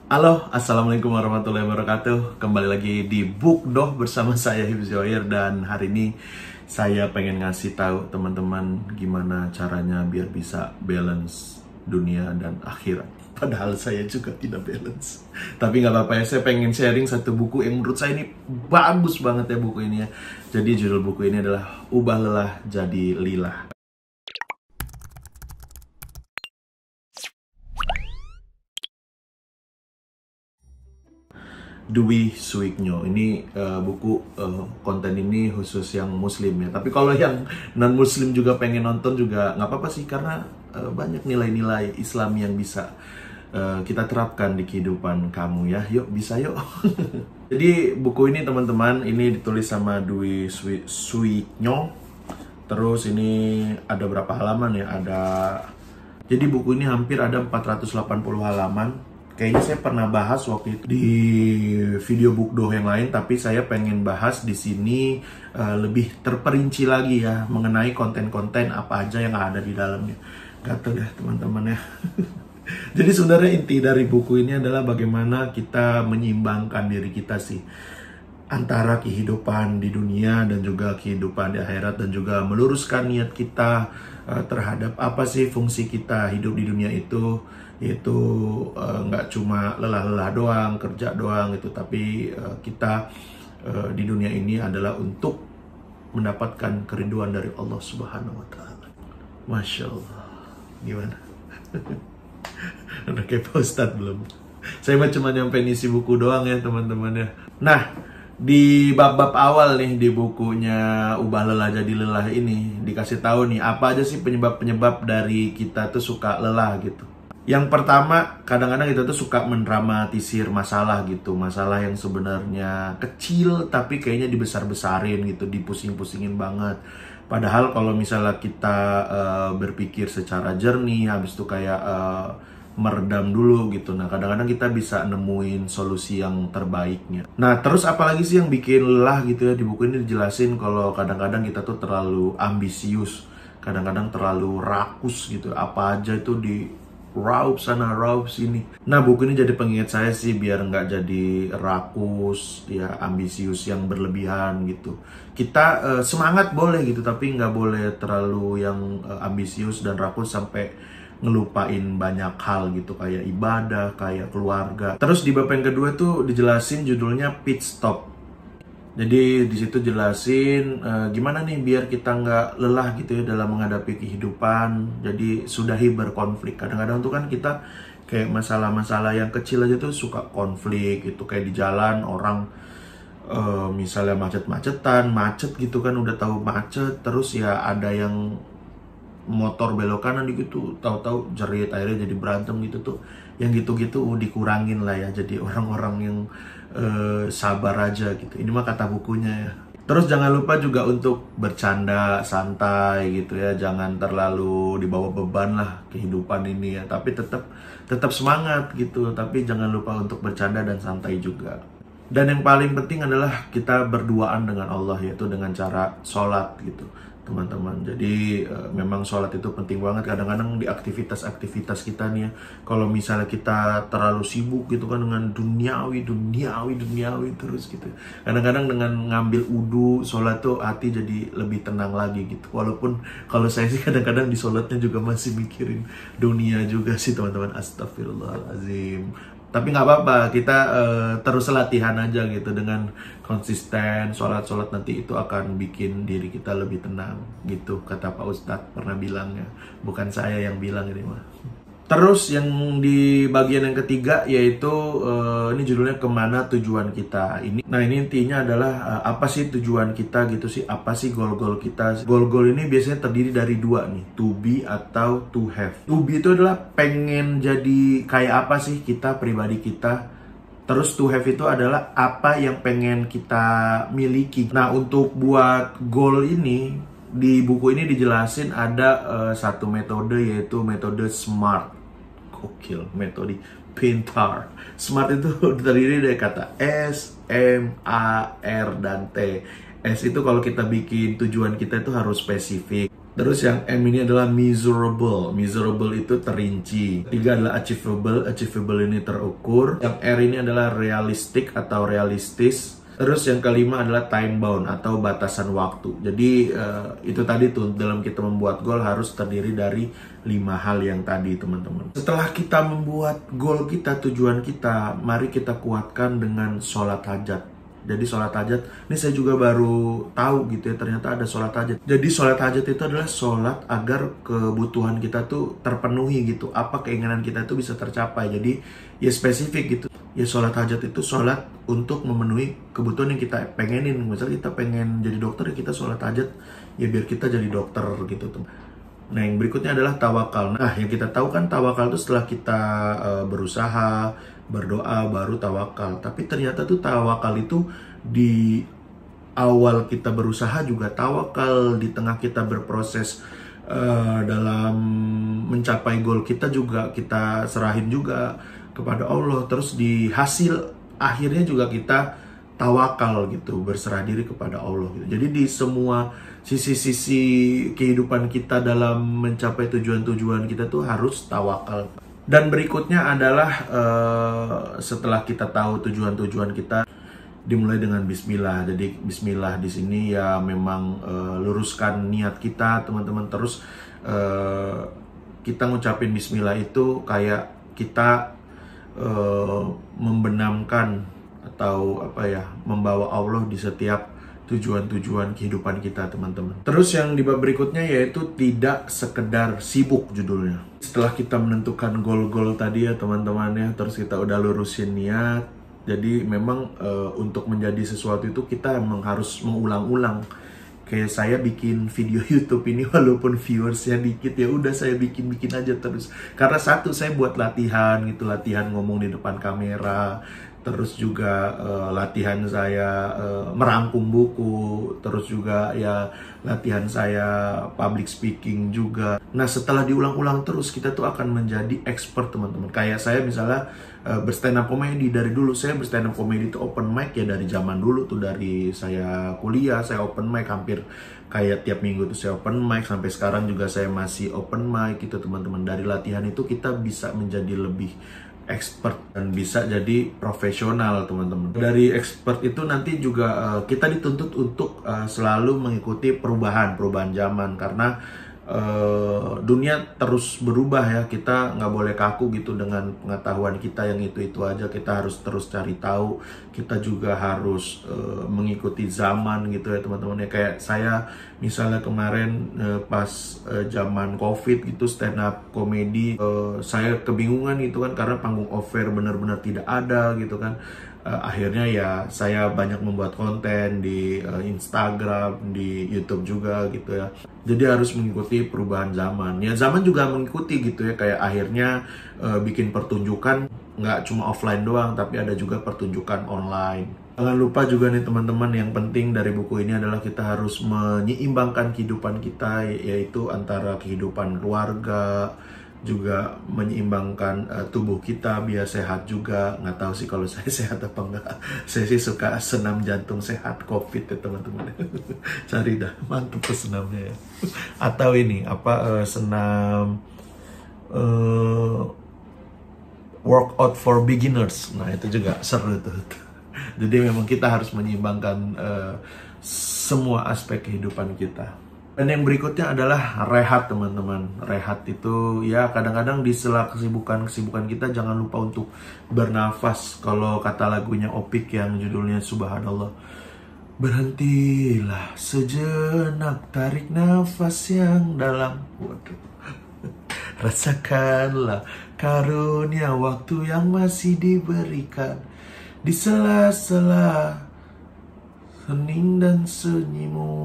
Halo, Assalamualaikum warahmatullahi wabarakatuh. Kembali lagi di Book Doh bersama saya Hibzoir. Dan hari ini saya pengen ngasih tahu teman-teman gimana caranya biar bisa balance dunia dan akhirat. Padahal saya juga tidak balance. Tapi nggak apa-apa ya, saya pengen sharing satu buku yang menurut saya ini bagus banget ya buku ini ya. Jadi judul buku ini adalah Ubah Lelah Jadi Lilah. Dwi Suiknyo ini buku konten ini khusus yang muslim ya, tapi kalau yang non muslim juga pengen nonton juga nggak apa-apa sih, karena banyak nilai-nilai Islam yang bisa kita terapkan di kehidupan kamu ya. Yuk, bisa yuk. Jadi buku ini teman-teman, ini ditulis sama Dwi Suiknyo. Terus ini ada berapa halaman ya, jadi buku ini hampir ada 480 halaman. Kayaknya saya pernah bahas waktu itu di video Book Doh yang lain, tapi saya pengen bahas di sini lebih terperinci lagi ya mengenai konten-konten apa aja yang ada di dalamnya. Gatel ya teman-teman ya. Jadi sebenarnya inti dari buku ini adalah bagaimana kita menyeimbangkan diri kita sih antara kehidupan di dunia dan juga kehidupan di akhirat, dan juga meluruskan niat kita terhadap apa sih fungsi kita hidup di dunia itu, yaitu nggak cuma lelah-lelah doang, kerja doang itu, tapi kita di dunia ini adalah untuk mendapatkan kerinduan dari Allah Subhanahu wa Ta'ala. Masya Allah, gimana? Udah kayak Ustadz belum? Saya cuma nyampe isi buku doang ya teman-teman ya. Nah, di bab-bab awal nih di bukunya Ubah Lelah Jadi Lelah ini dikasih tahu nih apa aja sih penyebab-penyebab dari kita tuh suka lelah gitu. Yang pertama, kadang-kadang kita tuh suka mendramatisir masalah gitu. Masalah yang sebenarnya kecil tapi kayaknya dibesar-besarin gitu, dipusing-pusingin banget. Padahal kalau misalnya kita berpikir secara jernih, habis itu kayak meredam dulu gitu. Nah, kadang-kadang kita bisa nemuin solusi yang terbaiknya. Nah, terus apalagi sih yang bikin lelah gitu ya, di buku ini dijelasin kalau kadang-kadang kita tuh terlalu ambisius, kadang-kadang terlalu rakus gitu. Apa aja itu di raup sana, raup sini. Nah, buku ini jadi pengingat saya sih biar nggak jadi rakus, ya ambisius yang berlebihan gitu. Kita semangat boleh gitu, tapi nggak boleh terlalu yang ambisius dan rakus sampai ngelupain banyak hal gitu, kayak ibadah, kayak keluarga. Terus di bab yang kedua tuh dijelasin judulnya Pit Stop. Jadi di situ jelasin gimana nih biar kita nggak lelah gitu ya dalam menghadapi kehidupan. Jadi sudahi berkonflik. Kadang-kadang tuh kan kita kayak masalah-masalah yang kecil aja tuh suka konflik gitu. Kayak di jalan orang misalnya macet gitu kan, udah tahu macet, terus ya ada yang motor belok kanan gitu, tahu-tahu jerit, akhirnya jadi berantem gitu tuh. Yang gitu-gitu dikurangin lah ya, jadi orang-orang yang sabar aja gitu. Ini mah kata bukunya ya. Terus jangan lupa juga untuk bercanda santai gitu ya, jangan terlalu dibawa beban lah kehidupan ini ya, tapi tetap semangat gitu, tapi jangan lupa untuk bercanda dan santai juga. Dan yang paling penting adalah kita berduaan dengan Allah, yaitu dengan cara sholat gitu teman-teman. Jadi memang sholat itu penting banget. Kadang-kadang di aktivitas-aktivitas kita nih ya, kalau misalnya kita terlalu sibuk gitu kan dengan duniawi terus gitu, kadang-kadang dengan ngambil udu sholat tuh hati jadi lebih tenang lagi gitu. Walaupun kalau saya sih kadang-kadang di sholatnya juga masih mikirin dunia juga sih teman-teman. Astagfirullahaladzim. Tapi nggak apa-apa, kita terus latihan aja gitu dengan konsisten. Sholat nanti itu akan bikin diri kita lebih tenang gitu, kata Pak Ustadz pernah bilangnya. Bukan saya yang bilang ini mah. Terus yang di bagian yang ketiga yaitu ini judulnya Kemana Tujuan Kita. Nah ini intinya adalah apa sih tujuan kita gitu sih, apa sih goal-goal kita. Goal-goal ini biasanya terdiri dari dua nih, to be atau to have. To be itu adalah pengen jadi kayak apa sih kita, pribadi kita. Terus to have itu adalah apa yang pengen kita miliki. Nah untuk buat goal ini, di buku ini dijelasin ada satu metode, yaitu metode SMART. Gokil, metode pintar. SMART itu terdiri dari kata S, M, A, R, dan T. S itu kalau kita bikin tujuan kita itu harus spesifik. Terus yang M ini adalah measurable. Measurable itu terinci. Tiga adalah achievable. Achievable ini terukur. Yang R ini adalah realistic atau realistis. Terus yang kelima adalah time bound atau batasan waktu. Jadi itu tadi tuh, dalam kita membuat goal harus terdiri dari 5 hal yang tadi, teman-teman. Setelah kita membuat goal kita, tujuan kita, mari kita kuatkan dengan sholat hajat. Jadi sholat hajat, ini saya juga baru tahu gitu ya, ternyata ada sholat hajat. Jadi sholat hajat itu adalah sholat agar kebutuhan kita tuh terpenuhi gitu. Apa keinginan kita tuh bisa tercapai. Jadi ya spesifik gitu. Ya sholat hajat itu sholat untuk memenuhi kebutuhan yang kita pengenin. Misalnya kita pengen jadi dokter, ya kita sholat hajat ya biar kita jadi dokter gitu tuh. Nah yang berikutnya adalah tawakal. Nah yang kita tahu kan tawakal itu setelah kita berusaha, berdoa, baru tawakal. Tapi ternyata tuh tawakal itu di awal kita berusaha juga tawakal, di tengah kita berproses dalam mencapai goal kita juga kita serahin juga kepada Allah. Terus di hasil akhirnya juga kita tawakal gitu, berserah diri kepada Allah gitu. Jadi di semua sisi-sisi kehidupan kita dalam mencapai tujuan-tujuan kita tuh harus tawakal. Dan berikutnya adalah setelah kita tahu tujuan-tujuan kita, dimulai dengan bismillah. Jadi bismillah di sini ya memang luruskan niat kita, teman-teman. Terus kita ngucapin bismillah itu kayak kita membenamkan atau apa ya, membawa Allah di setiap tujuan-tujuan kehidupan kita, teman-teman. Terus yang di bab berikutnya yaitu tidak sekedar sibuk, judulnya. Setelah kita menentukan goal-goal tadi ya teman-teman ya, terus kita udah lurusin niat. Jadi memang untuk menjadi sesuatu itu kita memang harus mengulang-ulang. Kayak saya bikin video YouTube ini walaupun viewersnya dikit, ya udah saya bikin aja terus. Karena satu, saya buat latihan gitu, latihan ngomong di depan kamera. Terus juga latihan saya merangkum buku, terus juga ya latihan saya public speaking juga. Nah setelah diulang-ulang terus, kita tuh akan menjadi expert, teman-teman. Kayak saya misalnya berstand up comedy, dari dulu saya berstand up comedy itu open mic ya dari zaman dulu tuh, dari saya kuliah saya open mic, hampir kayak tiap minggu tuh saya open mic, sampai sekarang juga saya masih open mic gitu, teman-teman. Dari latihan itu kita bisa menjadi lebih expert dan bisa jadi profesional, teman-teman. Dari expert itu nanti juga kita dituntut untuk selalu mengikuti perubahan zaman, karena dunia terus berubah ya. Kita nggak boleh kaku gitu dengan pengetahuan kita yang itu aja. Kita harus terus cari tahu. Kita juga harus mengikuti zaman gitu ya, teman-teman. Ya kayak saya misalnya kemarin pas zaman COVID gitu, stand up comedy, saya kebingungan gitu kan, karena panggung off-air benar-benar tidak ada gitu kan. Akhirnya ya saya banyak membuat konten di Instagram, di YouTube juga gitu ya. Jadi harus mengikuti perubahan zaman. Ya zaman juga mengikuti gitu ya. Kayak akhirnya bikin pertunjukan nggak cuma offline doang, tapi ada juga pertunjukan online. Jangan lupa juga nih teman-teman, yang penting dari buku ini adalah kita harus menyeimbangkan kehidupan kita, yaitu antara kehidupan keluarga, juga menyeimbangkan tubuh kita biar sehat juga. Nggak tahu sih kalau saya sehat apa enggak. Saya sih suka senam jantung sehat COVID ya teman-teman. Cari dah, mantep tuh senamnya ya. Atau ini apa, senam workout for beginners. Nah itu juga seru tuh. Jadi memang kita harus menyeimbangkan semua aspek kehidupan kita. Dan yang berikutnya adalah rehat, teman-teman. Rehat itu ya kadang-kadang di sela kesibukan kita jangan lupa untuk bernafas. Kalau kata lagunya Opik yang judulnya Subhanallah, berhentilah sejenak, tarik nafas yang dalam. Waduh. Rasakanlah karunia waktu yang masih diberikan, di sela-sela hening dan sunyimu.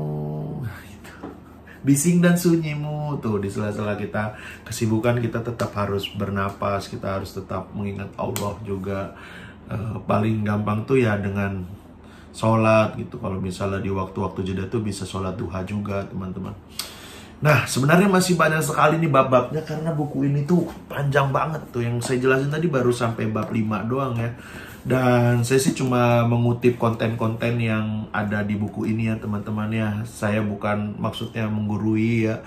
Bising dan sunyimu tuh, di sela-sela kita kesibukan kita tetap harus bernapas, kita harus tetap mengingat Allah juga. Paling gampang tuh ya dengan sholat gitu. Kalau misalnya di waktu-waktu jeda tuh bisa sholat duha juga, teman-teman. Nah sebenarnya masih banyak sekali nih bab-babnya, karena buku ini tuh panjang banget tuh. Yang saya jelasin tadi baru sampai bab 5 doang ya. Dan saya sih cuma mengutip konten-konten yang ada di buku ini ya teman-teman ya. Saya bukan maksudnya menggurui ya,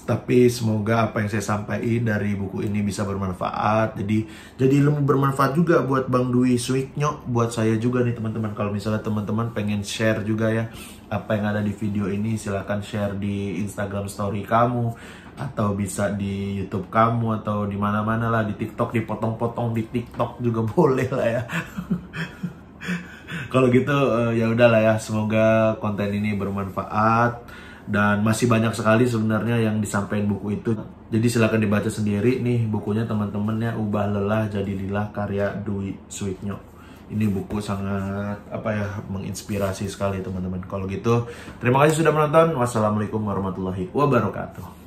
tapi semoga apa yang saya sampaikan dari buku ini bisa bermanfaat. Jadi ilmu bermanfaat juga buat Bang Dwi Suiknyo, buat saya juga nih teman-teman. Kalau misalnya teman-teman pengen share juga ya apa yang ada di video ini, silahkan share di Instagram story kamu, atau bisa di YouTube kamu, atau di mana-mana lah, di TikTok, dipotong-potong di TikTok juga boleh lah ya. Kalau gitu ya udahlah ya, semoga konten ini bermanfaat dan masih banyak sekali sebenarnya yang disampaikan buku itu. Jadi silakan dibaca sendiri nih bukunya teman-teman ya, Ubah Lelah Jadi Lillah karya Dwi Suiknyo. Ini buku sangat menginspirasi sekali teman-teman. Kalau gitu terima kasih sudah menonton. Wassalamualaikum warahmatullahi wabarakatuh.